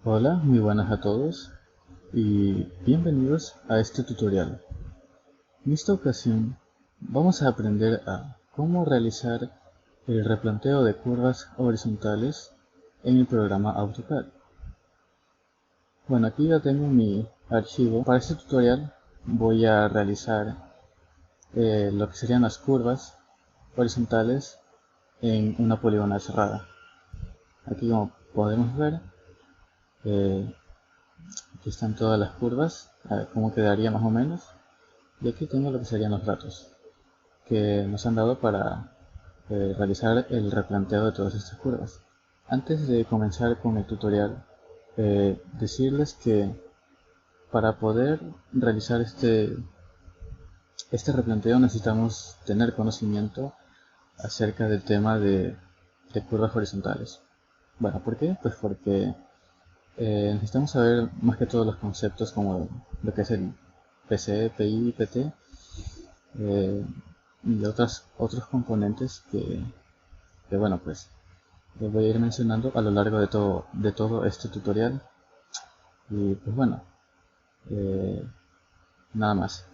Hola, muy buenas a todos y bienvenidos a este tutorial. En esta ocasión vamos a aprender a cómo realizar el replanteo de curvas horizontales en el programa AutoCAD. Bueno, aquí ya tengo mi archivo. Para este tutorial voy a realizar lo que serían las curvas horizontales en una poligonal cerrada. Aquí, como podemos ver, eh, aquí están todas las curvas, a ver cómo quedaría más o menos. Y aquí tengo lo que serían los datos que nos han dado para realizar el replanteo de todas estas curvas. Antes de comenzar con el tutorial, decirles que para poder realizar este replanteo necesitamos tener conocimiento acerca del tema de curvas horizontales. Bueno, ¿por qué? Pues porque necesitamos saber más que todos los conceptos como lo que es el PC, PI, PT, y otros componentes que bueno, pues les voy a ir mencionando a lo largo de todo este tutorial. Y pues bueno, eh, nada más.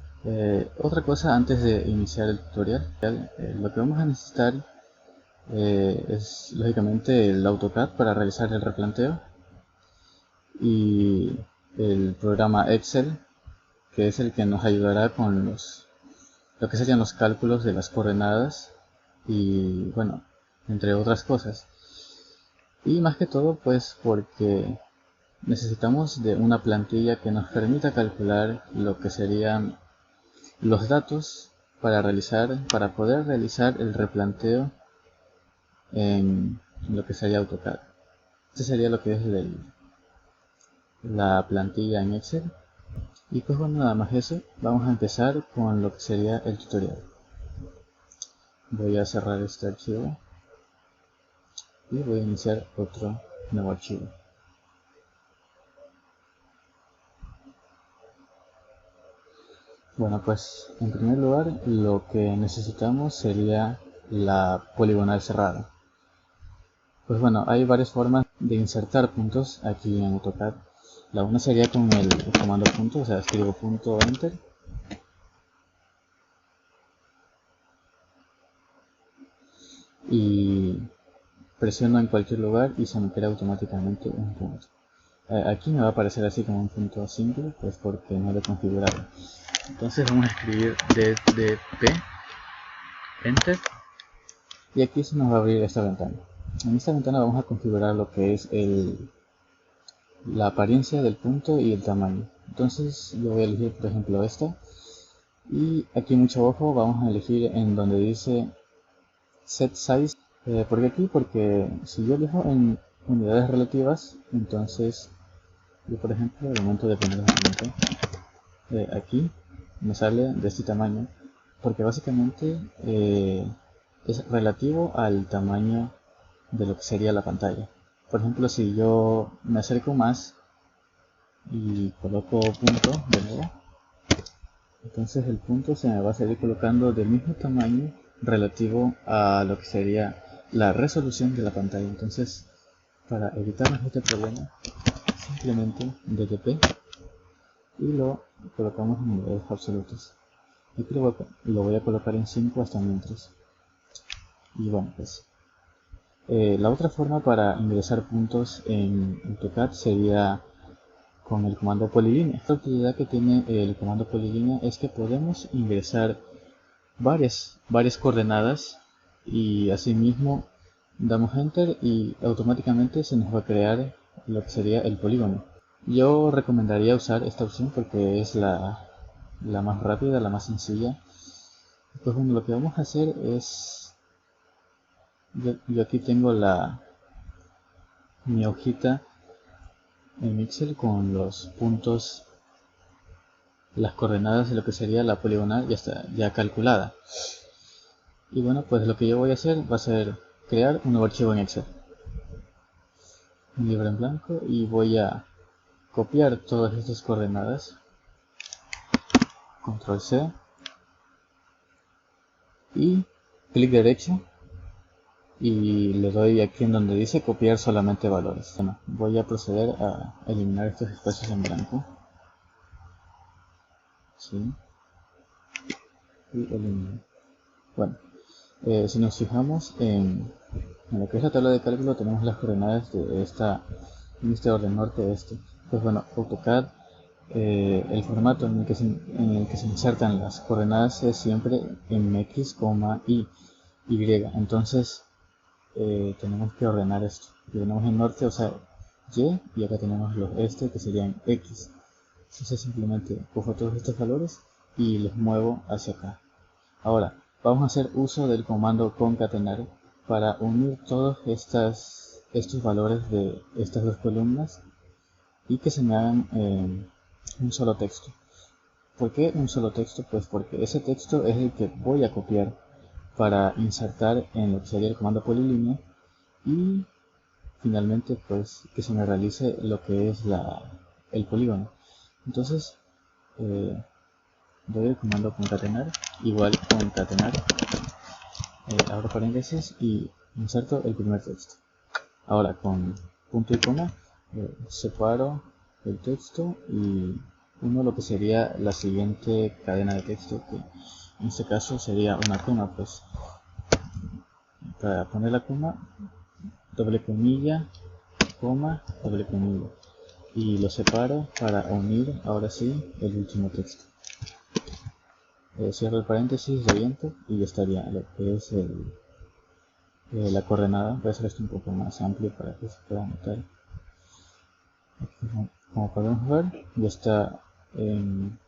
Otra cosa antes de iniciar el tutorial, lo que vamos a necesitar es lógicamente el AutoCAD para realizar el replanteo y el programa Excel, que es el que nos ayudará con lo que serían los cálculos de las coordenadas y bueno, entre otras cosas. Y más que todo pues porque necesitamos de una plantilla que nos permita calcular lo que serían los datos para poder realizar el replanteo en lo que sería AutoCAD. Este sería lo que es la plantilla en Excel. Y pues bueno, nada más eso, vamos a empezar con lo que sería el tutorial. Voy a cerrar este archivo y voy a iniciar otro nuevo archivo. Bueno, pues en primer lugar lo que necesitamos sería la poligonal cerrada. Pues bueno, hay varias formas de insertar puntos aquí en AutoCAD. La una sería con el comando punto, o sea, escribo punto enter y presiono en cualquier lugar y se me crea automáticamente un punto. Aquí me va a aparecer así como un punto simple, pues porque no lo he configurado. Entonces vamos a escribir ddp enter y aquí se nos va a abrir esta ventana. En esta ventana vamos a configurar lo que es la apariencia del punto y el tamaño. Entonces yo voy a elegir por ejemplo esta y aquí mucho ojo, vamos a elegir en donde dice set size. ¿Por qué aquí? Porque si yo elijo en unidades relativas, entonces yo por ejemplo al momento de poner aquí me sale de este tamaño, porque básicamente es relativo al tamaño de lo que sería la pantalla. Por ejemplo, si yo me acerco más y coloco punto de nuevo, entonces el punto se me va a seguir colocando del mismo tamaño relativo a lo que sería la resolución de la pantalla. Entonces, para evitarnos este problema, simplemente DTP y lo colocamos en unidades absolutas. Aquí lo voy a colocar en 5 hasta mientras. Y bueno, pues la otra forma para ingresar puntos en AutoCAD sería con el comando polilínea. La utilidad que tiene el comando polilínea es que podemos ingresar varias coordenadas y asimismo damos enter y automáticamente se nos va a crear lo que sería el polígono. Yo recomendaría usar esta opción porque es la más rápida, la más sencilla. Pues bueno, lo que vamos a hacer es, yo aquí tengo mi hojita en Excel con los puntos, las coordenadas de lo que sería la poligonal ya está ya calculada. Y bueno, pues lo que yo voy a hacer va a ser crear un nuevo archivo en Excel, un libro en blanco, y voy a copiar todas estas coordenadas, control C y clic derecho y le doy aquí en donde dice copiar solamente valores. Bueno, voy a proceder a eliminar estos espacios en blanco. ¿Sí? Y elimino. Bueno, si nos fijamos en lo que es la tabla de cálculo, tenemos las coordenadas de en este orden norte-este. Pues bueno, AutoCAD, el formato en el que se insertan las coordenadas es siempre en X, Y. Entonces tenemos que ordenar esto. Aquí tenemos el norte, o sea, y acá tenemos los este, que serían X. Entonces simplemente cojo todos estos valores y los muevo hacia acá. Ahora, vamos a hacer uso del comando concatenar para unir todos estos valores de estas dos columnas y que se me hagan un solo texto. ¿Por qué un solo texto? Pues porque ese texto es el que voy a copiar para insertar en lo que sería el comando polilínea y finalmente pues que se me realice lo que es el polígono. Entonces doy el comando concatenar, igual concatenar, abro paréntesis y inserto el primer texto. Ahora con punto y coma separo el texto y uno lo que sería la siguiente cadena de texto, que en este caso sería una coma. Pues para poner la coma, doble comilla, coma, doble comilla, y lo separo para unir ahora sí el último texto. Cierro el paréntesis, reviento y ya estaría lo que es la coordenada. Voy a hacer esto un poco más amplio para que se pueda notar. Aquí, como podemos ver, ya está en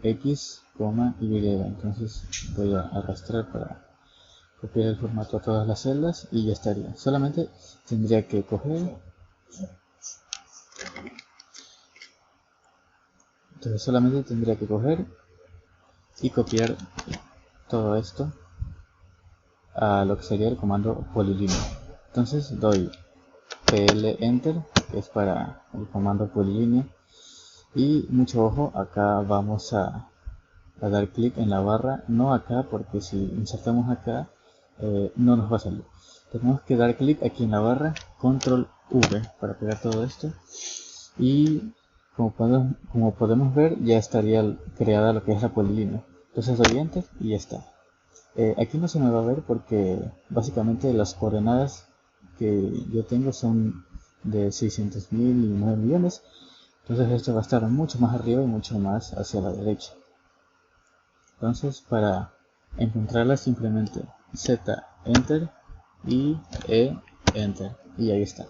X, Y. Entonces voy a arrastrar para copiar el formato a todas las celdas y ya estaría. Solamente tendría que coger, y copiar todo esto a lo que sería el comando polilínea. Entonces doy PL Enter, que es para el comando polilínea, y mucho ojo, acá vamos a dar clic en la barra, no acá, porque si insertamos acá no nos va a salir. Tenemos que dar clic aquí en la barra, control V para pegar todo esto, y como podemos ver ya estaría creada lo que es la polilínea. Entonces doy Enter y ya está. Aquí no se me va a ver porque básicamente las coordenadas que yo tengo son de 600.000 y 9 millones. Entonces esto va a estar mucho más arriba y mucho más hacia la derecha. Entonces para encontrarla simplemente Z Enter y E Enter y ahí está.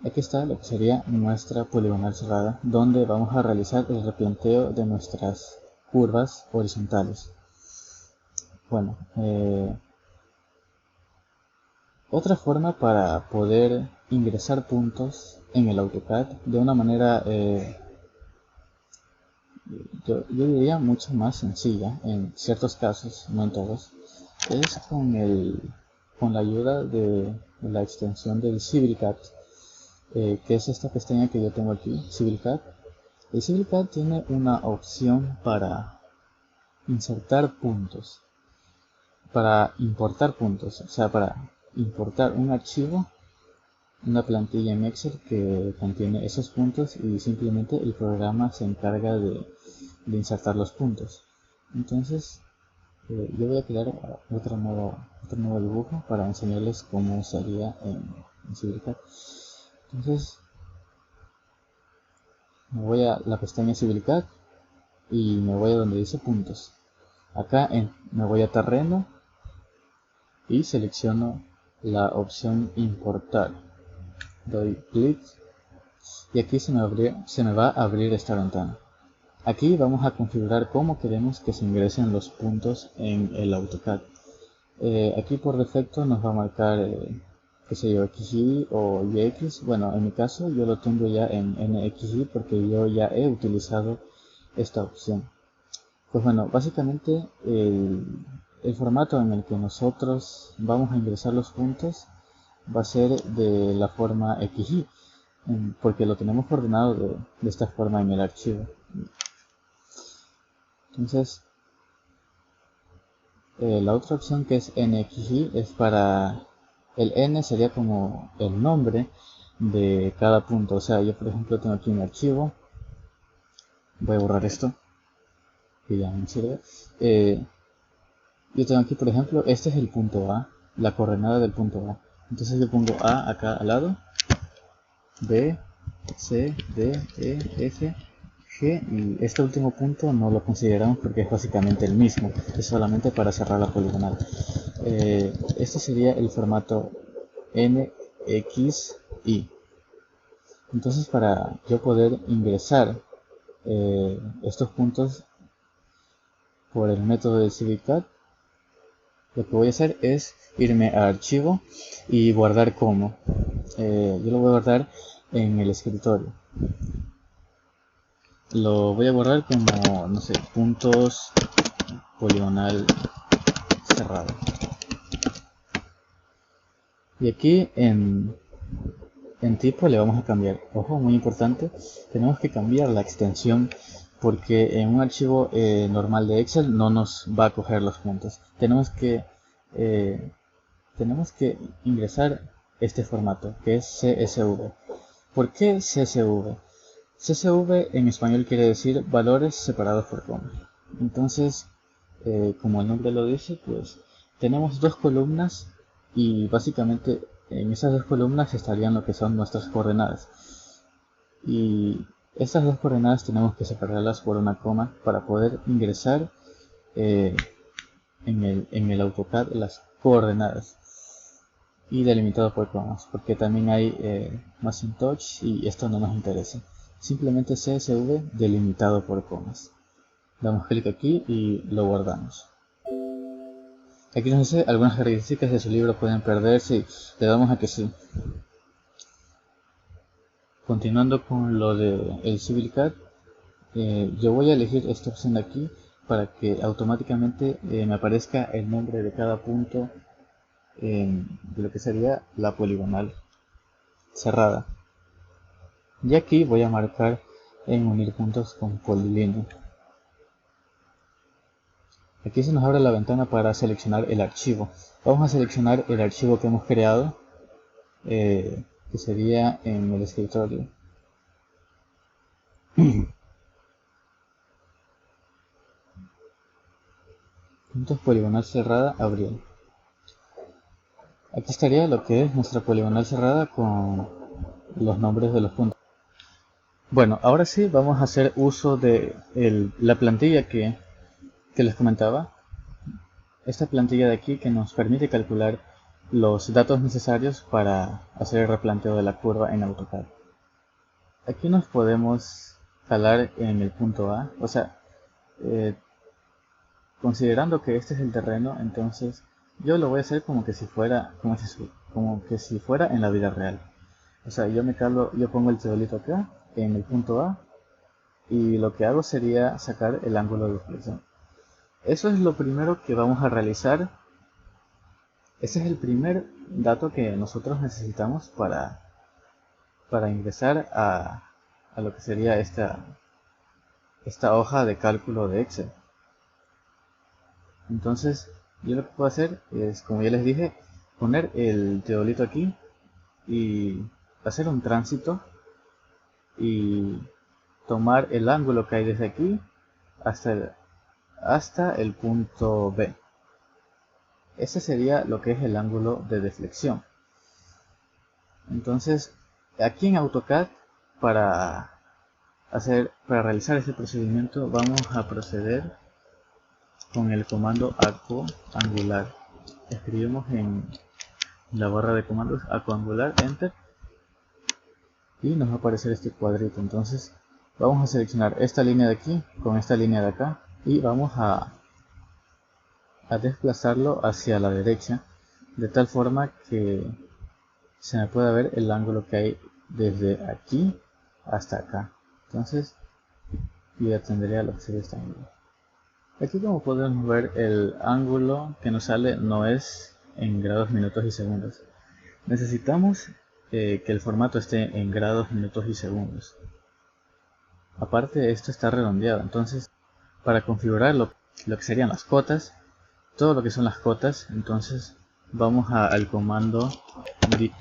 Aquí está lo que sería nuestra poligonal cerrada, donde vamos a realizar el replanteo de nuestras curvas horizontales. Bueno, otra forma para poder ingresar puntos en el AutoCAD de una manera, yo diría mucho más sencilla en ciertos casos, no en todos, es con la ayuda de la extensión del CivilCAD, que es esta pestaña que yo tengo aquí, CivilCAD. El CivilCAD tiene una opción para insertar puntos, para importar puntos, o sea, para importar un archivo, una plantilla en Excel que contiene esos puntos y simplemente el programa se encarga de insertar los puntos. Entonces yo voy a crear otro nuevo dibujo para enseñarles cómo sería en CivilCAD. Entonces me voy a la pestaña CivilCAD y me voy a donde dice puntos. Acá me voy a terreno y selecciono la opción importar. Doy clic y aquí se me va a abrir esta ventana. Aquí vamos a configurar cómo queremos que se ingresen los puntos en el AutoCAD. Aquí por defecto nos va a marcar, qué sé yo, XY o YX. Bueno, en mi caso yo lo tengo ya en NXY porque yo ya he utilizado esta opción. Pues bueno, básicamente el formato en el que nosotros vamos a ingresar los puntos va a ser de la forma XY, porque lo tenemos ordenado de esta forma en el archivo. Entonces, la otra opción que es NXY es para El n sería como el nombre de cada punto. O sea, yo por ejemplo tengo aquí mi archivo. Voy a borrar esto, que ya no me sirve. Yo tengo aquí, por ejemplo, este es el punto A, la coordenada del punto A. Entonces yo pongo A acá al lado, B, C, D, E, F, G, y este último punto no lo consideramos porque es básicamente el mismo, es solamente para cerrar la poligonal. Este sería el formato NXY. Entonces para yo poder ingresar estos puntos por el método de CivicCAD, lo que voy a hacer es irme a archivo y guardar como. Yo lo voy a guardar en el escritorio. Lo voy a guardar como, no sé, puntos poligonal cerrado. Y aquí en tipo le vamos a cambiar. Ojo, muy importante, tenemos que cambiar la extensión porque en un archivo normal de Excel no nos va a coger los puntos. Eh, tenemos que ingresar este formato que es CSV. ¿Por qué CSV? CSV en español quiere decir valores separados por coma. Entonces, como el nombre lo dice, pues tenemos dos columnas y básicamente en esas dos columnas estarían lo que son nuestras coordenadas. Y estas dos coordenadas tenemos que separarlas por una coma para poder ingresar eh, en el AutoCAD las coordenadas y delimitado por comas, porque también hay Macintosh y esto no nos interesa. Simplemente CSV delimitado por comas. Damos clic aquí y lo guardamos. Aquí nos dice algunas características de su libro pueden perderse y le damos a que sí. Continuando con lo de el CivilCAD, yo voy a elegir esta opción de aquí para que automáticamente me aparezca el nombre de cada punto de lo que sería la poligonal cerrada. Y aquí voy a marcar en unir puntos con polilínea. Aquí se nos abre la ventana para seleccionar el archivo. Vamos a seleccionar el archivo que hemos creado, que sería en el escritorio. Puntos poligonal cerrada, abrir. Aquí estaría lo que es nuestra poligonal cerrada con los nombres de los puntos. Bueno, ahora sí vamos a hacer uso de la plantilla que les comentaba. Esta plantilla de aquí que nos permite calcular los datos necesarios para hacer el replanteo de la curva en AutoCAD. Aquí nos podemos jalar en el punto A, o sea, considerando que este es el terreno, entonces yo lo voy a hacer como que si fuera, como que si fuera en la vida real. O sea, yo pongo el teodolito acá, en el punto A, y lo que hago sería sacar el ángulo de deflexión. Eso es lo primero que vamos a realizar. Ese es el primer dato que nosotros necesitamos para ingresar a lo que sería esta hoja de cálculo de Excel. Entonces, yo lo que puedo hacer es, como ya les dije, poner el teodolito aquí y hacer un tránsito y tomar el ángulo que hay desde aquí hasta el punto B. Ese sería lo que es el ángulo de deflexión. Entonces, aquí en AutoCAD, para realizar este procedimiento, vamos a proceder con el comando ACO angular. Escribimos en la barra de comandos ACO angular, enter, y nos va a aparecer este cuadrito. Entonces, vamos a seleccionar esta línea de aquí con esta línea de acá y vamos a desplazarlo hacia la derecha de tal forma que se me pueda ver el ángulo que hay desde aquí hasta acá. Entonces yo ya tendría lo que sería este ángulo. Aquí, como podemos ver, el ángulo que nos sale no es en grados, minutos y segundos. Necesitamos que el formato esté en grados, minutos y segundos. Aparte, esto está redondeado, entonces para configurar lo que serían las cotas, todo lo que son las cotas, entonces vamos al comando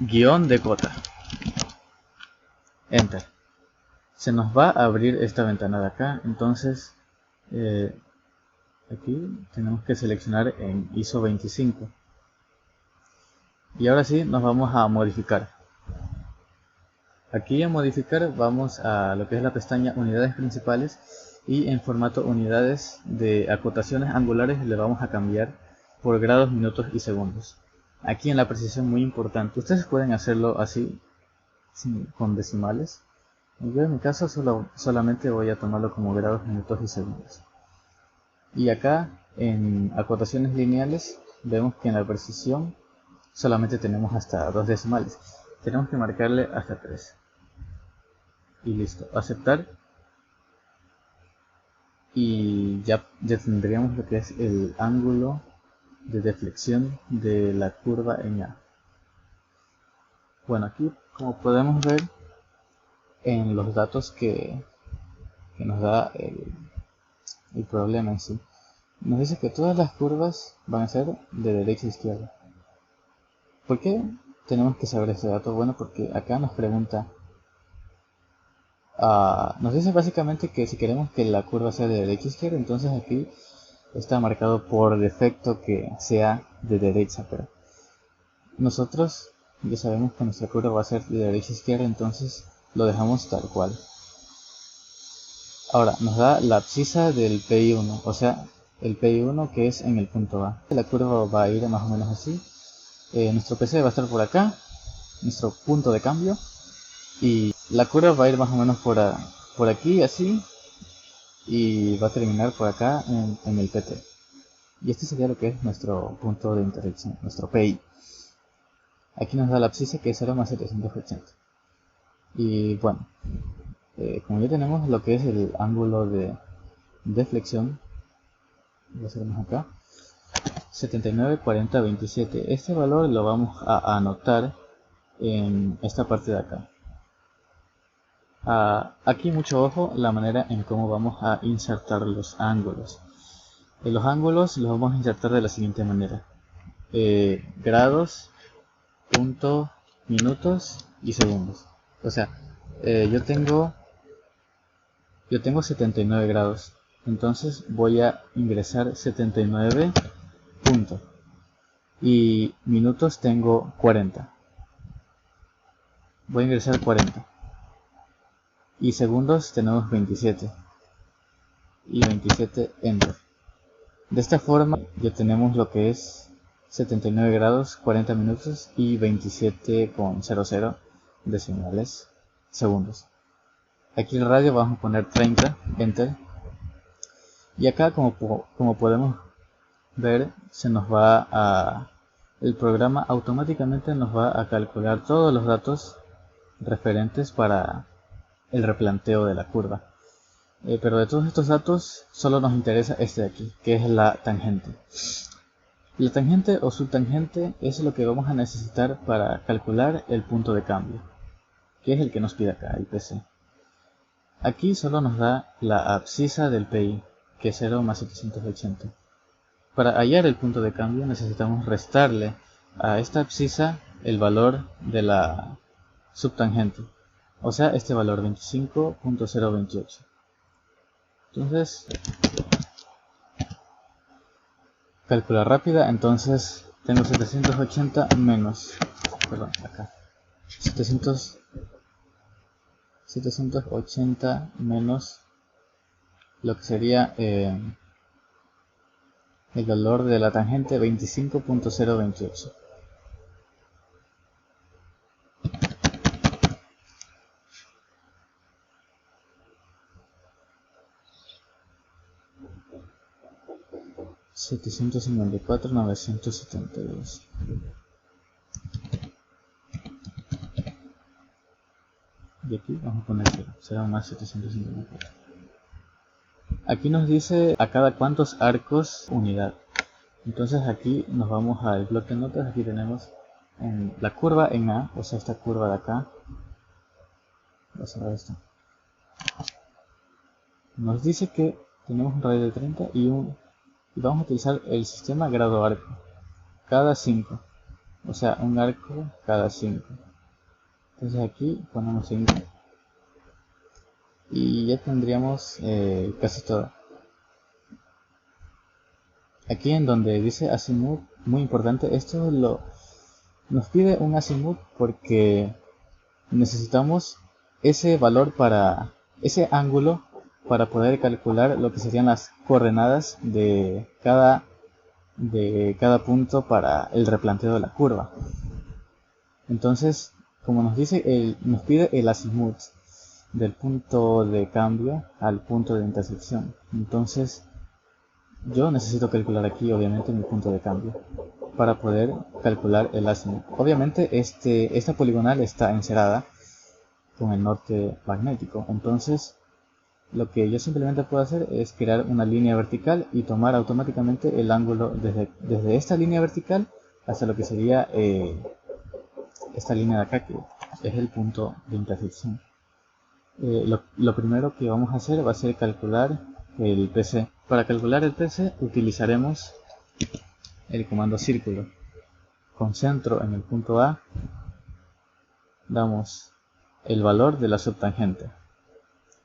guión de cota, enter. Se nos va a abrir esta ventana de acá. Entonces aquí tenemos que seleccionar en ISO 25 y ahora sí nos vamos a modificar. Aquí en modificar vamos a lo que es la pestaña unidades principales y en formato unidades de acotaciones angulares le vamos a cambiar por grados, minutos y segundos. Aquí en la precisión muy importante, ustedes pueden hacerlo así con decimales. Yo en mi caso solamente voy a tomarlo como grados, minutos y segundos. Y acá en acotaciones lineales vemos que en la precisión solamente tenemos hasta 2 decimales. Tenemos que marcarle hasta 3. Y listo, aceptar. Y ya tendríamos lo que es el ángulo de deflexión de la curva en A. Bueno, aquí como podemos ver en los datos que nos da el problema en sí, nos dice que todas las curvas van a ser de derecha a izquierda. ¿Por qué tenemos que saber este dato? Bueno, porque acá nos pregunta, nos dice básicamente que si queremos que la curva sea de derecha a izquierda, entonces aquí está marcado por defecto que sea de derecha, pero nosotros ya sabemos que nuestra curva va a ser de derecha a izquierda, entonces lo dejamos tal cual. Ahora nos da la abscisa del PI1, o sea, el PI1 que es en el punto A. La curva va a ir más o menos así. Nuestro PC va a estar por acá, nuestro punto de cambio, y la curva va a ir más o menos por aquí, así, y va a terminar por acá en el PT. Y este sería lo que es nuestro punto de intersección, nuestro PI. Aquí nos da la abscisa que es 0 más 780. Y bueno, como ya tenemos lo que es el ángulo de deflexión, lo hacemos acá, 79, 40, 27. Este valor lo vamos a anotar en esta parte de acá. Aquí mucho ojo la manera en cómo vamos a insertar los ángulos. Los ángulos los vamos a insertar de la siguiente manera: grados, punto, minutos y segundos. O sea, yo tengo 79 grados, entonces voy a ingresar 79 puntos, y minutos tengo 40, voy a ingresar 40, y segundos tenemos 27 y 27 enter. De esta forma ya tenemos lo que es 79 grados, 40 minutos y 27,00 decimales segundos. Aquí el radio vamos a poner 30, enter. Y acá como podemos ver, el programa automáticamente nos va a calcular todos los datos referentes para el replanteo de la curva. Pero de todos estos datos solo nos interesa este de aquí, que es la tangente. La tangente o subtangente es lo que vamos a necesitar para calcular el punto de cambio, que es el que nos pide acá el PC. Aquí solo nos da la abscisa del PI, que es 0 más 780. Para hallar el punto de cambio necesitamos restarle a esta abscisa el valor de la subtangente, o sea, este valor 25.028. Entonces, calcular rápida, entonces tengo 780 menos, perdón, acá, 780 menos lo que sería el valor de la tangente 25.028. $754,972. Y aquí vamos a poner 0, será más 754. Aquí nos dice a cada cuántos arcos unidad. Entonces aquí nos vamos al bloque de notas. Aquí tenemos en la curva en A, o sea, esta curva de acá. Voy a cerrar esto. Nos dice que tenemos un radio de 30 y vamos a utilizar el sistema grado arco cada 5. o sea, un arco cada 5. Entonces aquí ponemos 5 y ya tendríamos casi todo. Aquí en donde dice azimut, muy importante, esto nos pide un azimut porque necesitamos ese valor para ese ángulo para poder calcular lo que serían las coordenadas de cada punto para el replanteo de la curva. Entonces, como nos dice, nos pide el azimut del punto de cambio al punto de intersección. Entonces, yo necesito calcular aquí, obviamente, mi punto de cambio para poder calcular el azimut. Obviamente, esta poligonal está encerada con el norte magnético. Entonces, lo que yo simplemente puedo hacer es crear una línea vertical y tomar automáticamente el ángulo desde esta línea vertical hasta lo que sería esta línea de acá, que es el punto de intersección. Lo primero que vamos a hacer va a ser calcular el PC. Para calcular el PC utilizaremos el comando círculo. Con centro en el punto A, damos el valor de la subtangente,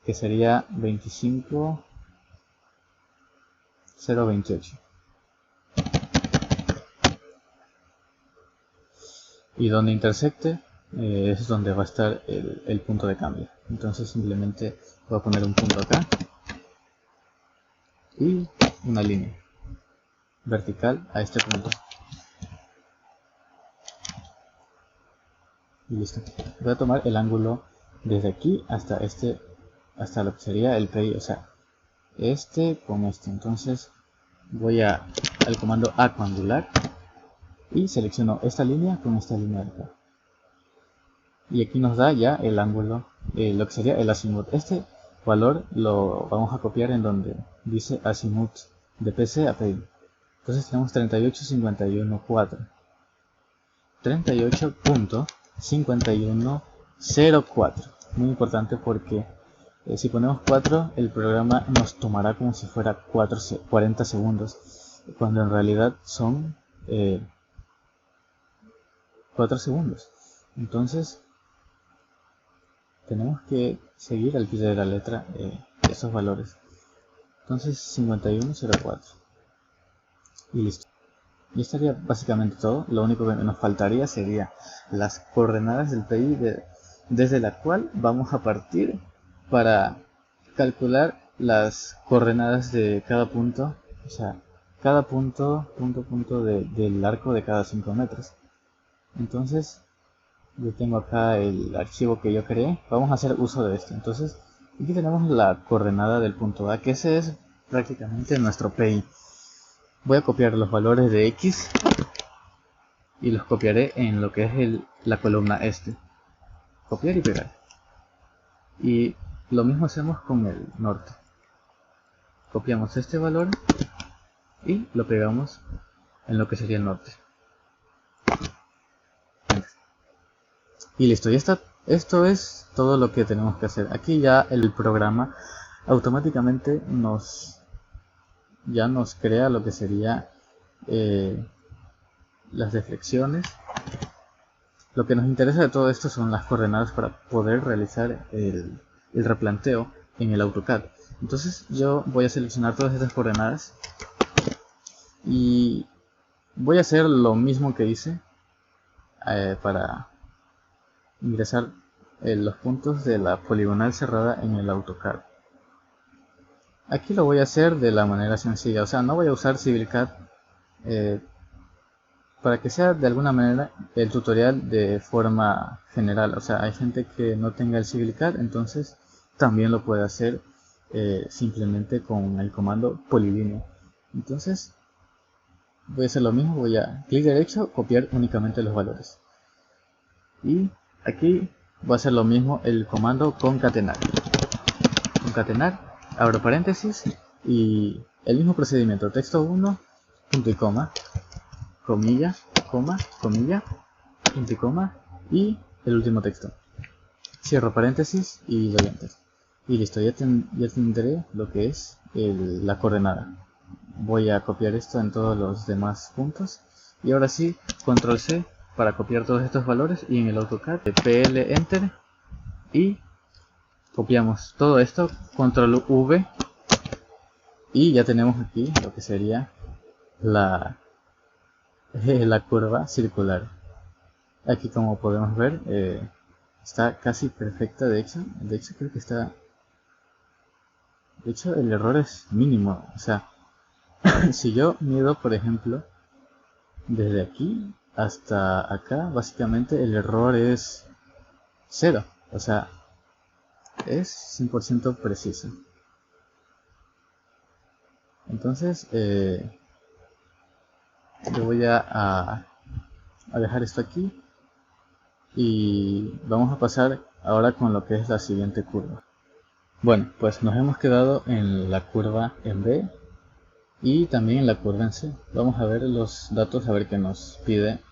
que sería 25,028. Y donde intersecte es donde va a estar el punto de cambio. Entonces simplemente voy a poner un punto acá y una línea vertical a este punto. Y listo. Voy a tomar el ángulo desde aquí hasta hasta lo que sería el PI, o sea, este con este. Entonces voy al comando A cuadrangular y selecciono esta línea con esta línea de acá. Y aquí nos da ya el ángulo, lo que sería el azimut. Este valor lo vamos a copiar en donde dice azimut de PC a PI. Entonces tenemos 38,51,4. 38.5104. Muy importante porque si ponemos 4, el programa nos tomará como si fuera 40 segundos, cuando en realidad son 4 segundos. Entonces tenemos que seguir al pie de la letra esos valores. Entonces 5104 y listo. Y estaría básicamente todo. Lo único que nos faltaría sería las coordenadas del PI desde la cual vamos a partir para calcular las coordenadas de cada punto, o sea, cada punto del arco de cada 5 metros. Entonces yo tengo acá el archivo que yo creé. Vamos a hacer uso de esto. Entonces aquí tenemos la coordenada del punto A, que ese es prácticamente nuestro PI. Voy a copiar los valores de X y los copiaré en lo que es la columna este. Copiar y pegar. Y lo mismo hacemos con el norte. Copiamos este valor y lo pegamos en lo que sería el norte. Y listo, ya está. Esto es todo lo que tenemos que hacer. Aquí ya el programa automáticamente ya nos crea lo que sería las deflexiones. Lo que nos interesa de todo esto son las coordenadas para poder realizar el replanteo en el AutoCAD. Entonces yo voy a seleccionar todas estas coordenadas y voy a hacer lo mismo que hice para ingresar los puntos de la poligonal cerrada en el AutoCAD. Aquí lo voy a hacer de la manera sencilla, o sea, no voy a usar CivilCAD para que sea de alguna manera el tutorial de forma general. O sea, hay gente que no tenga el CivilCAD, entonces también lo puede hacer simplemente con el comando polilínea. Entonces voy a hacer lo mismo, voy a clic derecho, copiar únicamente los valores. Y aquí voy a hacer lo mismo, el comando concatenar. Concatenar, abro paréntesis y el mismo procedimiento, texto 1, punto y coma, comilla, coma, comilla, punto y coma y el último texto. Cierro paréntesis y doy enter. Y listo, ya tendré lo que es la coordenada. Voy a copiar esto en todos los demás puntos. Y ahora sí, control C para copiar todos estos valores, y en el AutoCAD PL Enter y copiamos todo esto, control V, y ya tenemos aquí lo que sería la curva circular. Aquí, como podemos ver, está casi perfecta. De hecho creo que está, de hecho el error es mínimo. O sea, si yo mido, por ejemplo, desde aquí hasta acá, básicamente el error es 0. O sea, es 100% preciso. Entonces, yo voy a dejar esto aquí y vamos a pasar ahora con lo que es la siguiente curva. Bueno, pues nos hemos quedado en la curva en B y también en la curva en C. Vamos a ver los datos, a ver qué nos pide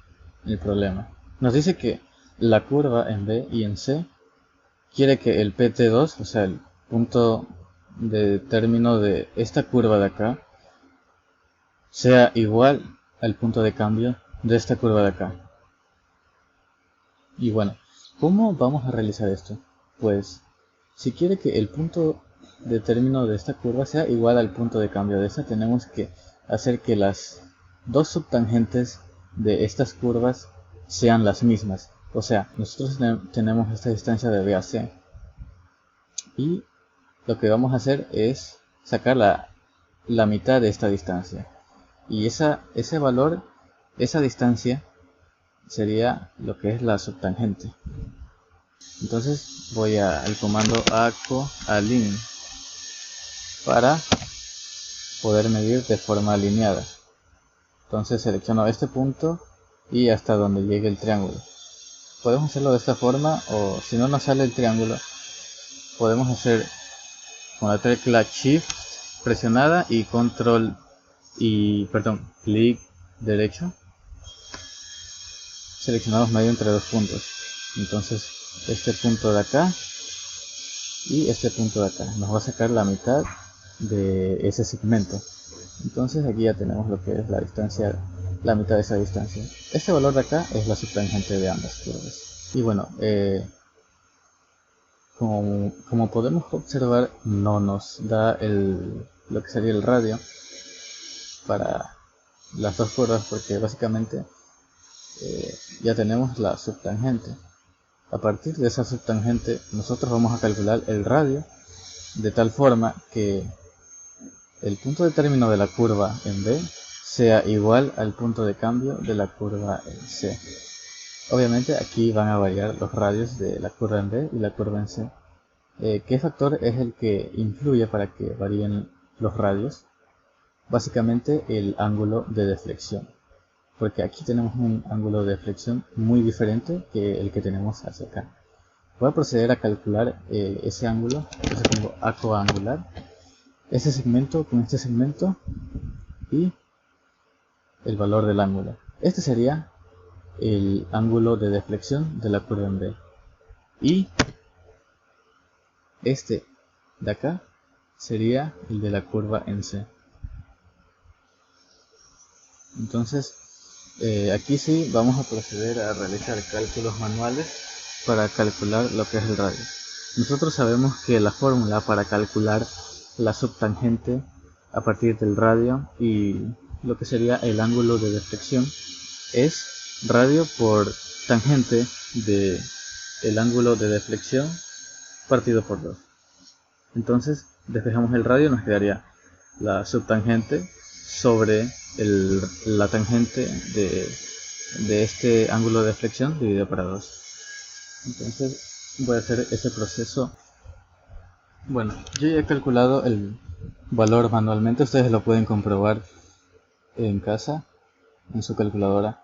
el problema. Nos dice que la curva en B y en C quiere que el PT2, o sea, el punto de término de esta curva de acá, sea igual al punto de cambio de esta curva de acá. Y bueno, ¿cómo vamos a realizar esto? Pues, si quiere que el punto de término de esta curva sea igual al punto de cambio de esta, tenemos que hacer que las dos subtangentes de estas curvas sean las mismas. O sea, nosotros tenemos esta distancia de B a C, y lo que vamos a hacer es sacar la mitad de esta distancia, y ese valor, esa distancia, sería lo que es la subtangente. Entonces voy al comando ACO_ALIGN para poder medir de forma alineada. Entonces selecciono este punto y hasta donde llegue el triángulo. Podemos hacerlo de esta forma, o si no nos sale el triángulo, podemos hacer con la tecla Shift presionada y clic derecho. Seleccionamos medio entre dos puntos. Entonces este punto de acá y este punto de acá nos va a sacar la mitad de ese segmento. Entonces aquí ya tenemos lo que es la distancia, la mitad de esa distancia. Este valor de acá es la subtangente de ambas curvas. Y bueno, como podemos observar, no nos da lo que sería el radio para las dos curvas, porque básicamente ya tenemos la subtangente. A partir de esa subtangente nosotros vamos a calcular el radio de tal forma que el punto de término de la curva en B sea igual al punto de cambio de la curva en C. Obviamente aquí van a variar los radios de la curva en B y la curva en C. ¿Qué factor es el que influye para que varíen los radios? Básicamente el ángulo de deflexión, porque aquí tenemos un ángulo de deflexión muy diferente que el que tenemos hacia acá. Voy a proceder a calcular ese ángulo. Entonces pongo ACO angular, este segmento con este segmento y el valor del ángulo. Este sería el ángulo de deflexión de la curva en B, y este de acá sería el de la curva en C. Entonces aquí sí vamos a proceder a realizar cálculos manuales para calcular lo que es el radio. Nosotros sabemos que la fórmula para calcular la subtangente a partir del radio y lo que sería el ángulo de deflexión es radio por tangente de el ángulo de deflexión partido por 2. Entonces despejamos el radio, nos quedaría la subtangente sobre la tangente de este ángulo de deflexión dividido para 2. Entonces voy a hacer ese proceso. Bueno, yo ya he calculado el valor manualmente, ustedes lo pueden comprobar en casa, en su calculadora.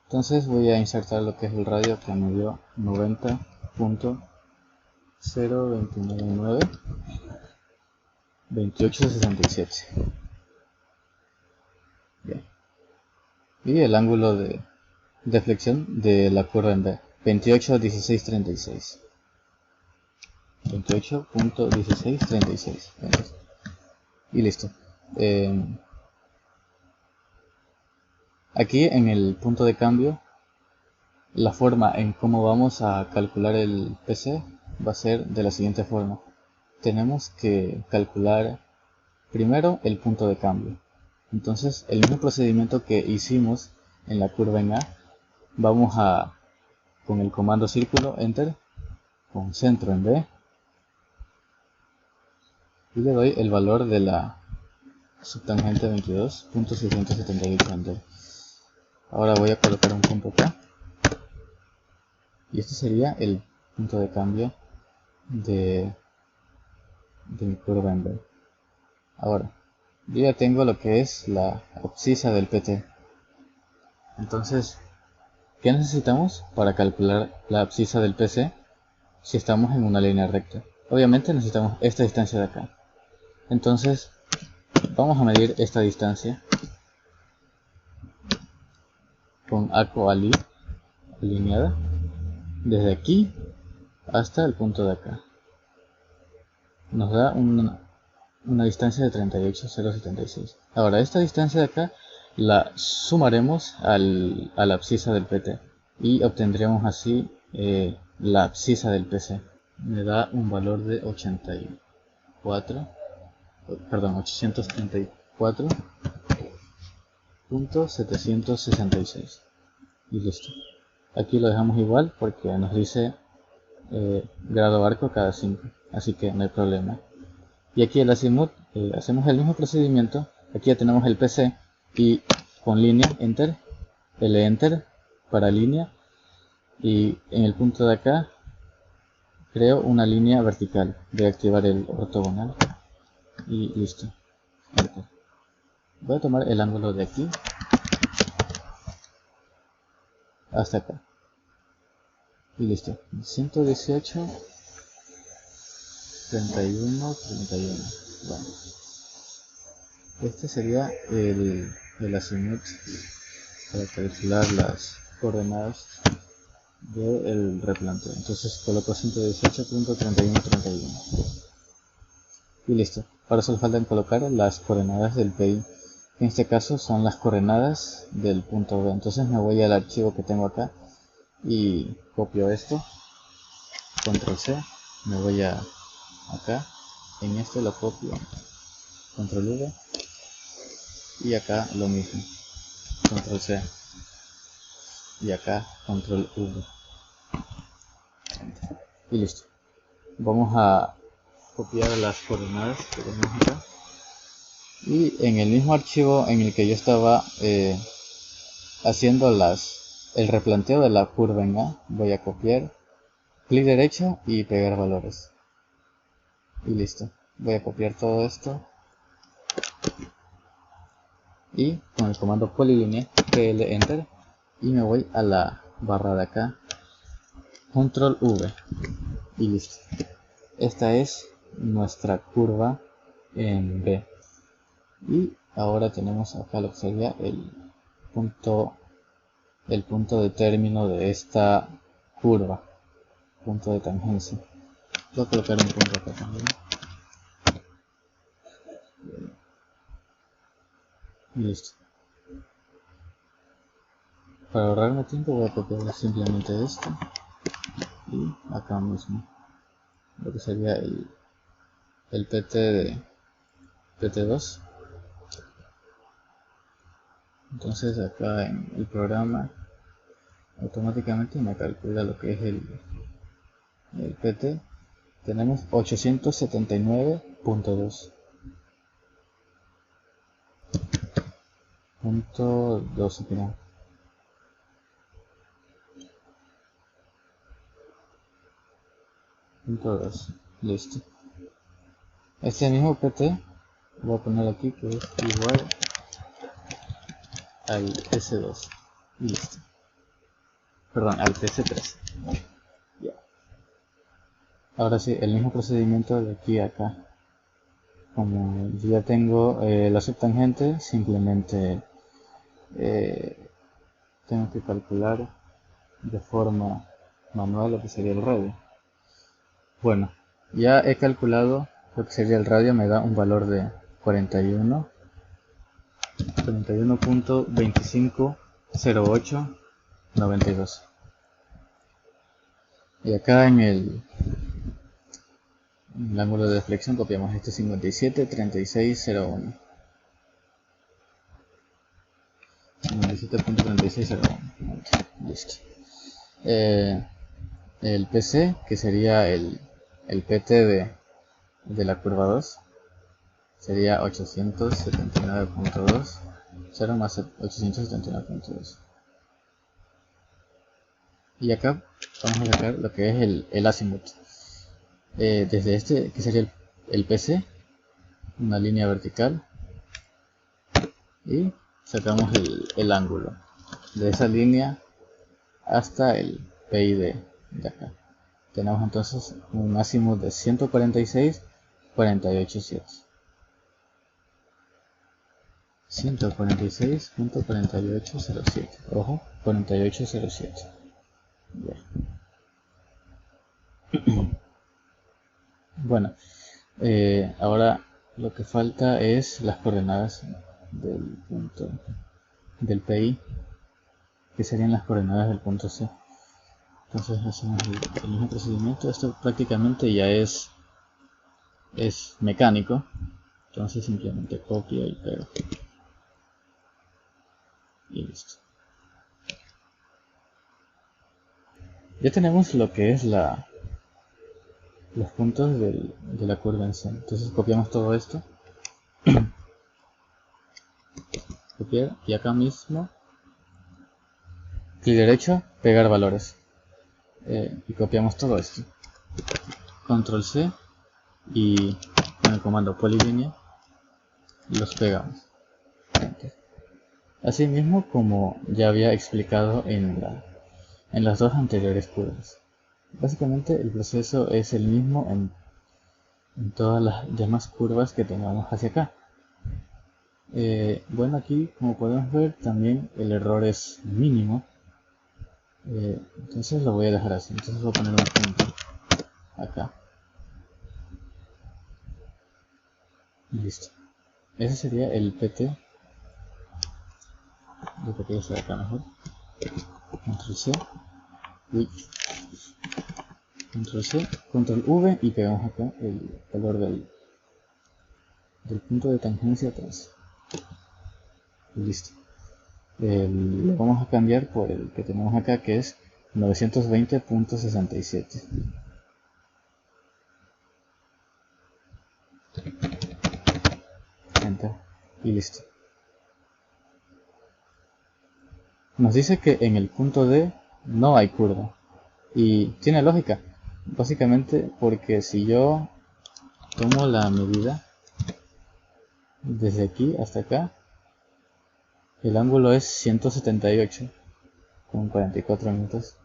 Entonces voy a insertar lo que es el radio, que me dio 90.02992867. Bien. Y el ángulo de deflexión de la curva en B, 28.1636. 28.1636. Y listo. Aquí en el punto de cambio, la forma en cómo vamos a calcular el PC va a ser de la siguiente forma. Tenemos que calcular primero el punto de cambio. Entonces, el mismo procedimiento que hicimos en la curva en A, vamos a, con el comando círculo, enter, con centro en B, y le doy el valor de la subtangente 22.678 en D. Ahora voy a colocar un punto acá, y este sería el punto de cambio de mi curva en B. Ahora, yo ya tengo lo que es la abscisa del PT. Entonces, ¿qué necesitamos para calcular la abscisa del PC si estamos en una línea recta? Obviamente necesitamos esta distancia de acá. Entonces, vamos a medir esta distancia con arco alineada desde aquí hasta el punto de acá. Nos da una distancia de 38,076. Ahora, esta distancia de acá la sumaremos a la abscisa del PT y obtendríamos así la abscisa del PC. Me da un valor de 834.766 y listo. Aquí lo dejamos igual porque nos dice grado arco cada 5, así que no hay problema. Y aquí el azimut, hacemos el mismo procedimiento. Aquí ya tenemos el PC y con línea, enter, L enter para línea, y en el punto de acá creo una línea vertical. Voy a activar el ortogonal y listo. Enter. Voy a tomar el ángulo de aquí hasta acá y listo. 118, 31, 31. Bueno, este sería el azimut para calcular las coordenadas del replanteo. Entonces coloco 118.3131 y listo. Ahora solo falta colocar las coordenadas del PI. En este caso son las coordenadas del punto B. Entonces me voy al archivo que tengo acá y copio esto, control C, me voy a acá, en este lo copio, control V, y acá lo mismo, control C, y acá control V, y listo. Vamos a copiar las coordenadas que tenemos acá, y en el mismo archivo en el que yo estaba haciendo el replanteo de la curva en A, voy a copiar, clic derecho y pegar valores, y listo. Voy a copiar todo esto y con el comando polilínea, PL enter, y me voy a la barra de acá, control V, y listo. Esta es nuestra curva en B. Y ahora tenemos acá lo que sería el punto de término de esta curva, punto de tangencia. Voy a colocar un punto acá también. Y listo. Para ahorrarme tiempo voy a copiar simplemente esto y acá mismo lo que sería el PT de PT2. Entonces acá en el programa automáticamente me calcula lo que es el PT. Tenemos 879.2. Punto 12 creo. Punto 2. Listo. Este mismo PT voy a poner aquí que es igual al S2. Y listo. Perdón, al TC3. Ya. Ahora sí, el mismo procedimiento de aquí a acá. Como yo ya tengo la subtangente, simplemente tengo que calcular de forma manual lo que sería el radio. Bueno, ya he calculado lo que sería el radio, me da un valor de 41 41.250892. Y acá en el ángulo de deflexión copiamos este 57.3601. 57.3601. Listo. El PC, que sería el PT de la curva 2, sería 879.2, 0 más 879.2. Y acá vamos a sacar lo que es el azimut. Desde este, que sería el PC, una línea vertical, y sacamos el ángulo de esa línea hasta el PI de acá. Tenemos entonces un azimut de 146.487. 146.4807. Ojo, 4807. Bien. Bueno, ahora lo que falta es las coordenadas del punto del PI, que serían las coordenadas del punto C. Entonces hacemos el mismo procedimiento. Esto prácticamente ya es mecánico, entonces simplemente copio y pego y listo. Ya tenemos lo que es los puntos de la curva en C. Entonces copiamos todo esto, copiar, y acá mismo clic derecho, pegar valores, y copiamos todo esto, control C, y con el comando polilínea los pegamos. Así mismo como ya había explicado en las dos anteriores curvas. Básicamente el proceso es el mismo en todas las demás curvas que tengamos hacia acá. Bueno, aquí como podemos ver también el error es mínimo, entonces lo voy a dejar así. Entonces voy a poner un punto acá y listo. Ese sería el PT. Lo que quiero hacer acá mejor. Control C, Control C, Control V, y pegamos acá el valor del punto de tangencia atrás. Y listo. Lo vamos a cambiar por el que tenemos acá, que es 920.67. Enter. Y listo. Nos dice que en el punto D no hay curva. Y tiene lógica. Básicamente porque si yo tomo la medida desde aquí hasta acá, el ángulo es 178 con 44 minutos.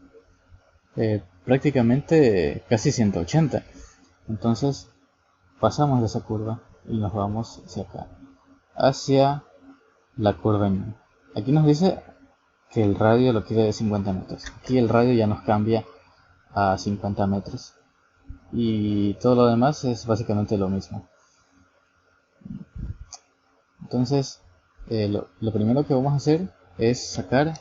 Prácticamente casi 180. Entonces pasamos de esa curva y nos vamos hacia acá, hacia la curva en. Aquí nos dice que el radio lo quiere de 50 metros. Aquí el radio ya nos cambia a 50 metros. Y todo lo demás es básicamente lo mismo. Entonces, lo primero que vamos a hacer es sacar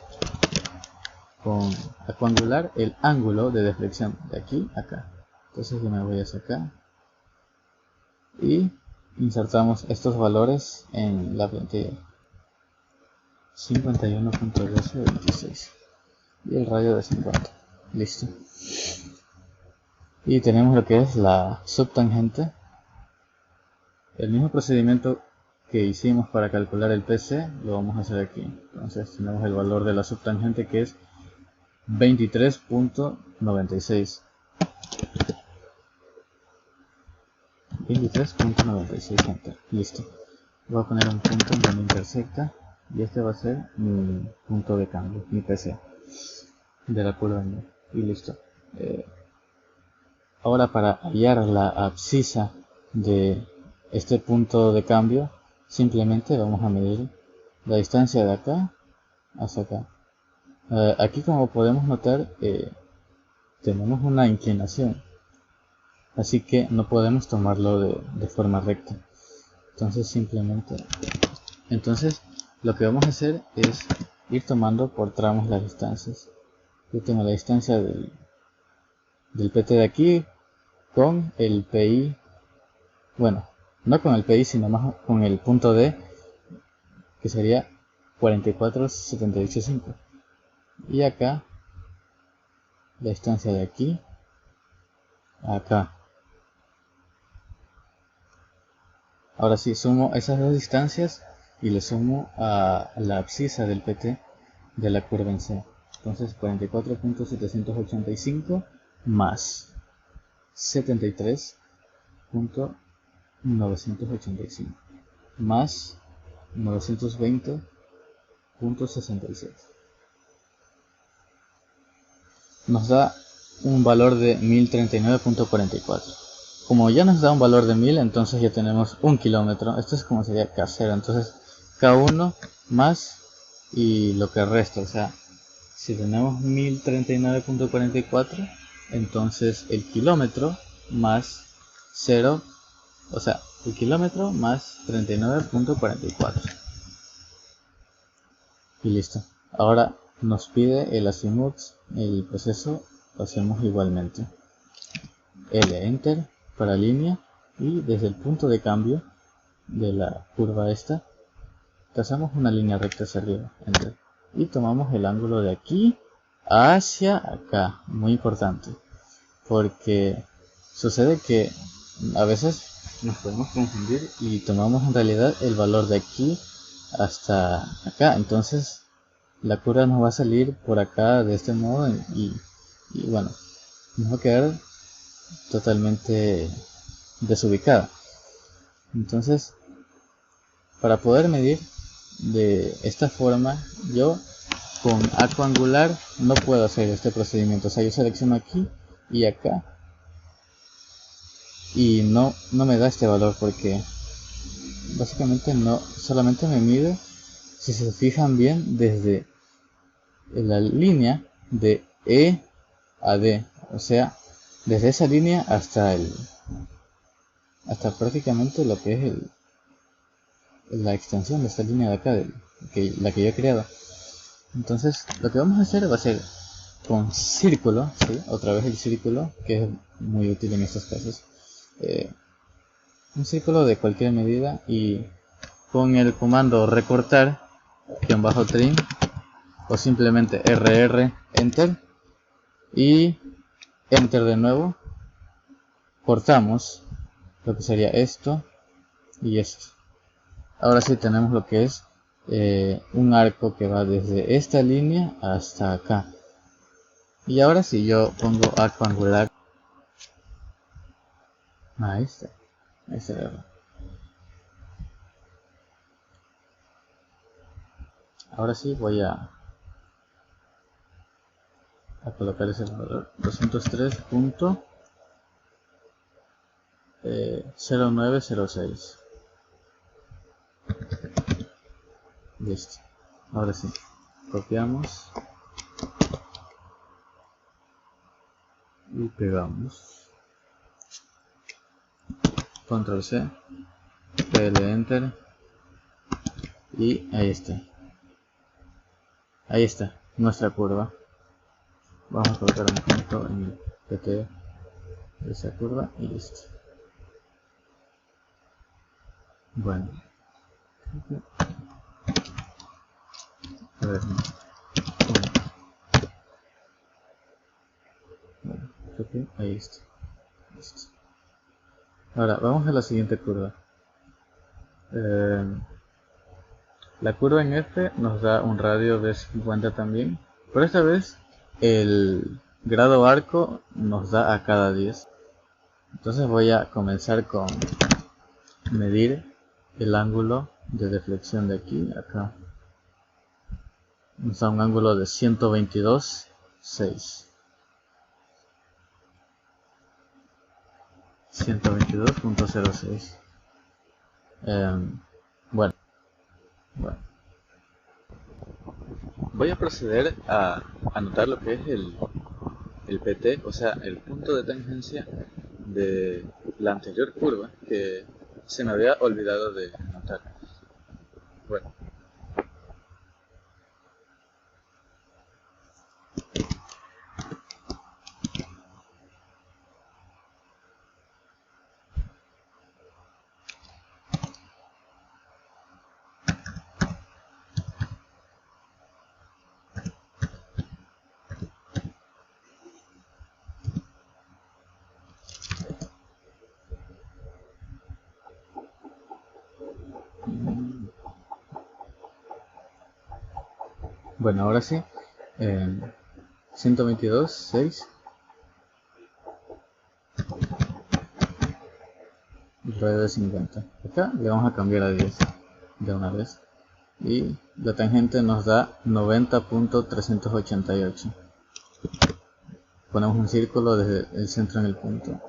con a coangular el ángulo de deflexión de aquí a acá. Entonces yo me voy a sacar y insertamos estos valores en la plantilla. 51.1226 y el radio de 50. Listo. Y tenemos lo que es la subtangente. El mismo procedimiento que hicimos para calcular el PC lo vamos a hacer aquí. Entonces tenemos el valor de la subtangente, que es 23.96. 23.96, enter. Listo. Voy a poner un punto en donde intersecta y este va a ser mi punto de cambio, mi PC de la curva y listo. Ahora, para hallar la abscisa de este punto de cambio, simplemente vamos a medir la distancia de acá hasta acá. Aquí, como podemos notar, tenemos una inclinación, así que no podemos tomarlo de forma recta. Entonces lo que vamos a hacer es ir tomando por tramos las distancias. Yo tengo la distancia del PT de aquí con el PI, bueno, no con el PI sino más con el punto D, que sería 44,785, y acá la distancia de aquí a acá. Ahora sí, sumo esas dos distancias y le sumo a la abscisa del PT de la curva en C. Entonces 44,785 más 73,985 más 920,66 nos da un valor de 1039,44. Como ya nos da un valor de 1000, entonces ya tenemos 1 kilómetro. Esto es como sería K0, entonces K1 más y lo que resta, o sea, si tenemos 1039,44, entonces el kilómetro más 0, o sea, el kilómetro más 39,44. Y listo. Ahora nos pide el azimut, el proceso lo hacemos igualmente. L, enter, para línea, y desde el punto de cambio de la curva esta, trazamos una línea recta hacia arriba, enter. Y tomamos el ángulo de aquí hacia acá, muy importante, porque sucede que a veces nos podemos confundir y tomamos en realidad el valor de aquí hasta acá, entonces la curva nos va a salir por acá de este modo y bueno, nos va a quedar totalmente desubicada. Entonces, para poder medir de esta forma, yo con arco angular no puedo hacer este procedimiento. O sea, yo selecciono aquí y acá y no me da este valor porque básicamente no, solamente me mide, si se fijan bien, desde la línea de E a D, o sea, desde esa línea hasta prácticamente lo que es la extensión de esta línea de acá, la que yo he creado. Entonces lo que vamos a hacer va a ser con círculo, ¿sí? Otra vez el círculo, que es muy útil en estos casos, un círculo de cualquier medida, y con el comando recortar _trim o simplemente rr enter y enter de nuevo, cortamos lo que sería esto y esto. Ahora sí tenemos lo que es un arco que va desde esta línea hasta acá. Y ahora si yo pongo arco angular, ahí está el error. Ahora sí voy a colocar ese valor, 203.0906. Listo. Ahora sí, copiamos y pegamos. Control C, PL enter y ahí está. Ahí está nuestra curva. Vamos a colocar un punto en el PT de esa curva y listo. Bueno, a ver, no. Bueno, ahí está. Listo. Ahora vamos a la siguiente curva. La curva en F nos da un radio de 50 también, pero esta vez el grado arco nos da a cada 10. Entonces voy a comenzar con medir el ángulo de deflexión de aquí a acá. Nos da un ángulo de 122,6. 122,06. Bueno, voy a proceder a anotar lo que es el PT, o sea, el punto de tangencia de la anterior curva que se me había olvidado de anotar. Bueno, Bueno, ahora sí, 122, 6, radio de 50. Acá le vamos a cambiar a 10 de una vez. Y la tangente nos da 90.388. Ponemos un círculo desde el centro en el punto.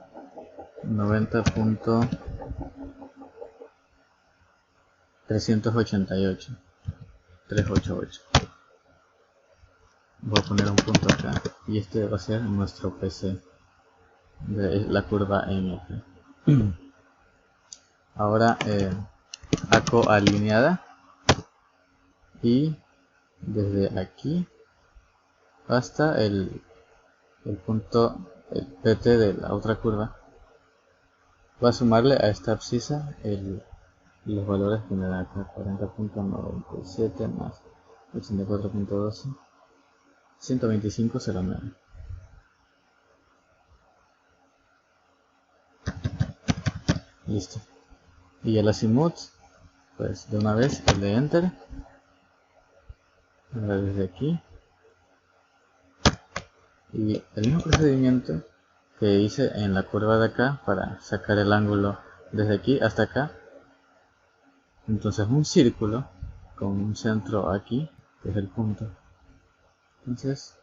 90.388. 388. Voy a poner un punto acá. Y este va a ser nuestro PC de la curva NF. Ahora ACO alineada. Y desde aquí hasta el punto, el PT de la otra curva, va a sumarle a esta abscisa los valores que me da acá: 40.97 más 84.12, 125.09. Listo. Y el azimut, pues de una vez el de enter. Ahora desde aquí, y el mismo procedimiento que hice en la curva de acá para sacar el ángulo desde aquí hasta acá. Entonces un círculo con un centro aquí, que es el punto. Entonces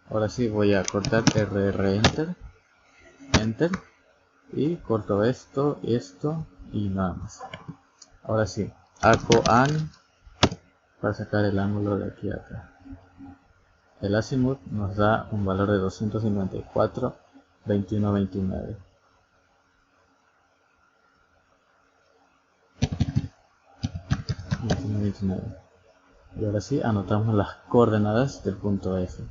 ahora sí voy a cortar RR enter, enter, y corto esto y nada más. Ahora sí, ACO AN para sacar el ángulo de aquí a acá. El azimut nos da un valor de 254.2129. Y ahora sí anotamos las coordenadas del punto F.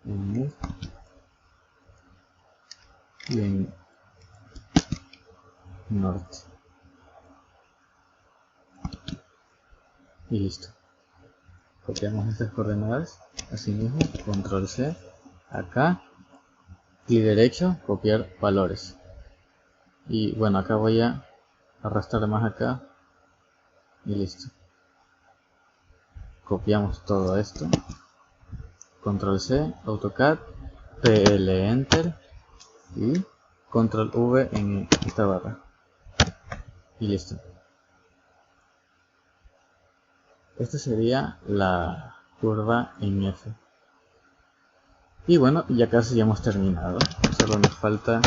En move y en norte. Y listo. Copiamos estas coordenadas. Así mismo, control C. Acá, clic derecho, copiar valores. Y bueno, acá voy a arrastrar más acá. Y listo. Copiamos todo esto. Control C, AutoCAD, PL Enter y Control V en esta barra. Y listo. Esta sería la curva en F. Y bueno, ya casi ya hemos terminado. Solo nos falta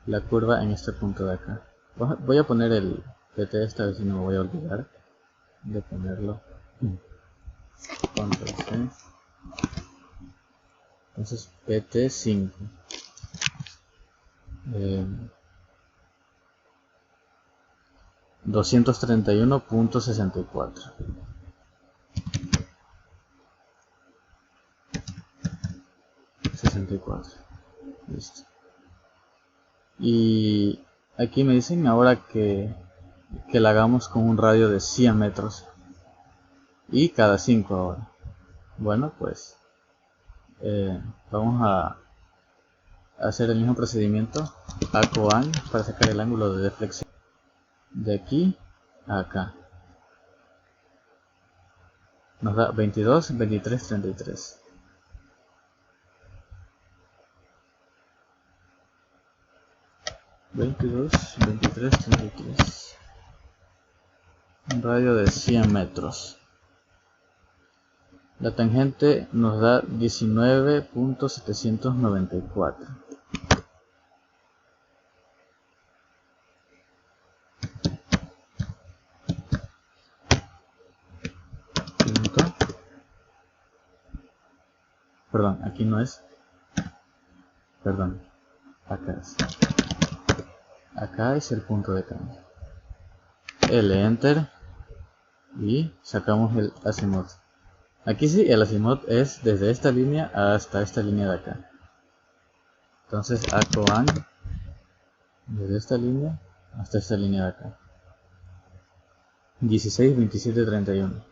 la curva en este punto de acá. Voy a poner el PT esta vez, si no me voy a olvidar de ponerlo. Control C. Entonces PT 5. 231.64. Listo. Y aquí me dicen ahora que la hagamos con un radio de 100 metros y cada 5 ahora. Bueno, pues vamos a hacer el mismo procedimiento ACO AN para sacar el ángulo de deflexión de aquí a acá. Nos da 22, 23, 33. Un radio de 100 metros. La tangente nos da 19.794. Perdón, aquí no es. Perdón, acá es. Acá es el punto de cambio. L Enter y sacamos el azimut. Aquí sí, el azimut es desde esta línea hasta esta línea de acá. Entonces ACO AN desde esta línea hasta esta línea de acá. 16, 27, 31.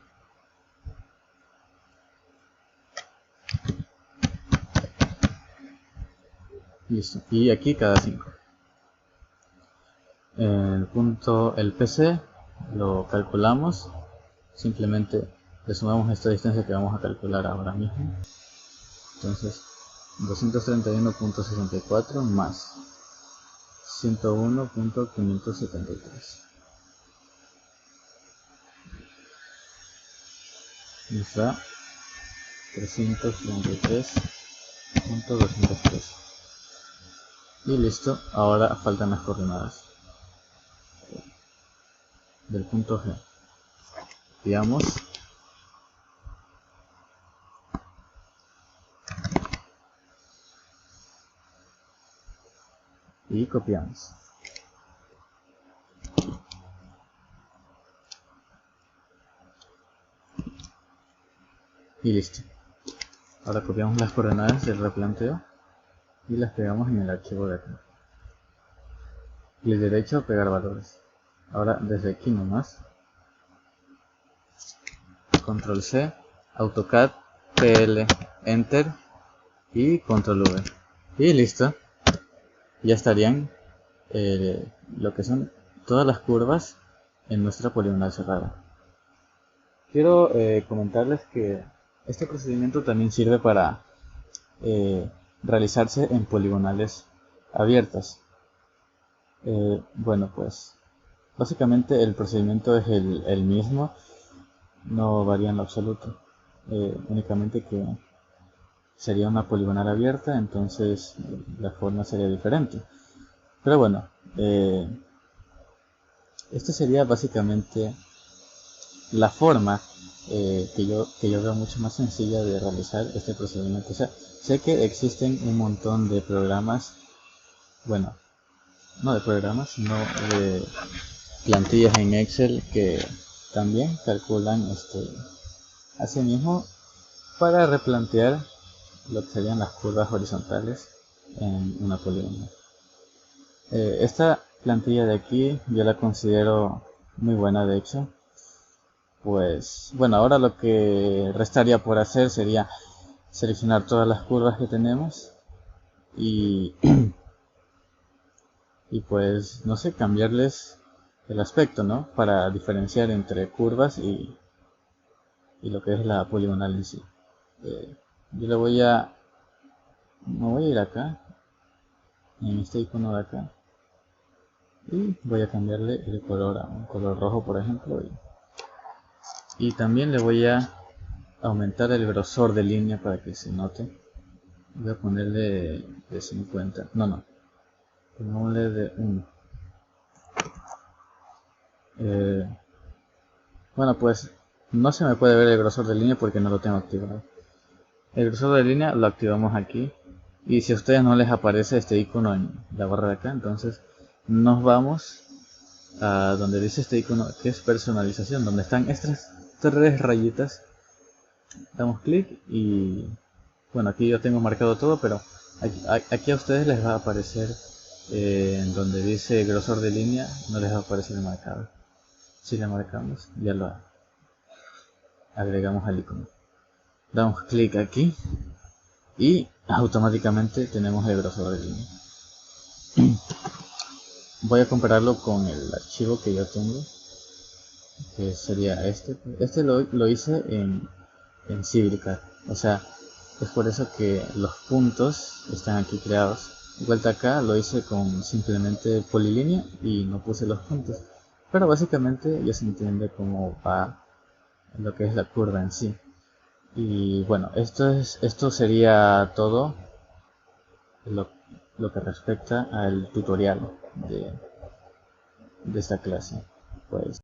Listo. Y aquí cada 5. el PC lo calculamos, simplemente le sumamos esta distancia que vamos a calcular ahora mismo. Entonces 231.64 más 101.573 nos da 333.203. Y listo, ahora faltan las coordenadas del punto G. Copiamos y copiamos. Y listo. Ahora copiamos las coordenadas del replanteo y las pegamos en el archivo de acá. Clic derecho, pegar valores. Ahora desde aquí nomás, control C, AutoCAD, PL, Enter y control V. Y listo. Ya estarían lo que son todas las curvas en nuestra poligonal cerrada. Quiero comentarles que este procedimiento también sirve para realizarse en poligonales abiertas. Bueno, pues básicamente el procedimiento es el mismo, no varía en lo absoluto, únicamente que sería una poligonal abierta, entonces la forma sería diferente. Pero bueno, esta sería básicamente la forma que yo veo mucho más sencilla de realizar este procedimiento. O sea, sé que existen un montón de programas, bueno, no de programas, sino de plantillas en Excel que también calculan así mismo para replantear lo que serían las curvas horizontales en una poligonal. Esta plantilla de aquí yo la considero muy buena, de hecho. Pues bueno, ahora lo que restaría por hacer sería seleccionar todas las curvas que tenemos y y pues no sé, cambiarles el aspecto, ¿no? Para diferenciar entre curvas y lo que es la poligonal en sí. Yo me voy a ir acá, en este icono de acá, y voy a cambiarle el color a un color rojo, por ejemplo, y también le voy a aumentar el grosor de línea para que se note. Voy a ponerle de 50, pongámosle de 1. Bueno, pues no se me puede ver el grosor de línea porque no lo tengo activado. El grosor de línea lo activamos aquí, y si a ustedes no les aparece este icono en la barra de acá, entonces nos vamos a donde dice este icono que es personalización, donde están estas 3 rayitas. Damos clic y bueno, aquí yo tengo marcado todo, pero aquí a ustedes les va a aparecer en donde dice grosor de línea, no les va a aparecer marcado. Si le marcamos, ya lo agregamos al icono. Damos clic aquí y automáticamente tenemos el grosor de línea. Voy a compararlo con el archivo que yo tengo, que sería este. Este lo hice en CivilCAD, o sea, es por eso que los puntos están aquí creados. Vuelta acá lo hice con simplemente polilínea y no puse los puntos, pero básicamente ya se entiende cómo va lo que es la curva en sí. Y bueno, esto sería todo lo que respecta al tutorial de esta clase. Pues